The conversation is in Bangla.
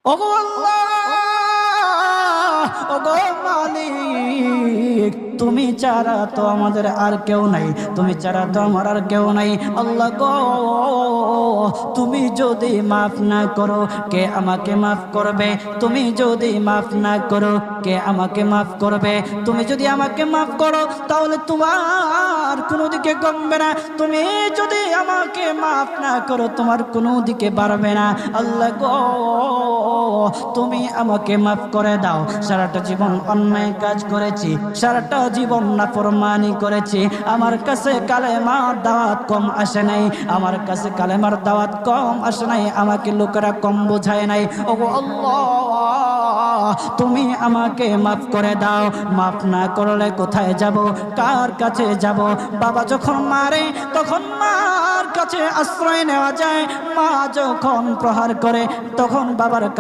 ওগো আল্লাহ, ওগো মালিক, তুমি ছাড়া তো আমাদের আর কেউ নাই, তুমি ছাড়া তো আমার আর কেউ নাই। আল্লাহ গো, তুমি যদি মাফ না করো কে আমাকে মাফ করবে? তুমি যদি মাফ না করো কে আমাকে মাফ করবে? তুমি যদি আমাকে মাফ করো তাহলে তোমার কোনো দিকে কমবে না, তুমি যদি আমাকে মাফ না করো তোমার কোনো দিকে বাড়বে না। আল্লাহ গো, তুমি আমাকে মাফ করে দাও। সারাটা জীবন অন্যায় কাজ করেছি, সারাটা জীবন নাফরমানি করেছি, আমার কাছে কালেমার দাওয়াত কম আসে নাই, আমার কাছে কালেমার দাওয়াত কম আসে নাই, আমাকে লোকেরা কম বোঝায় নাই। ওগো আল্লাহ, তুমি আমাকে মাফ করে দাও। মাফ না করলে কোথায় যাব, কার কাছে যাব? বাবা যখন মারে তখন মার কাছে আশ্রয় নেওয়া যায়, মা যখন প্রহার করে তখন বাবার কাছে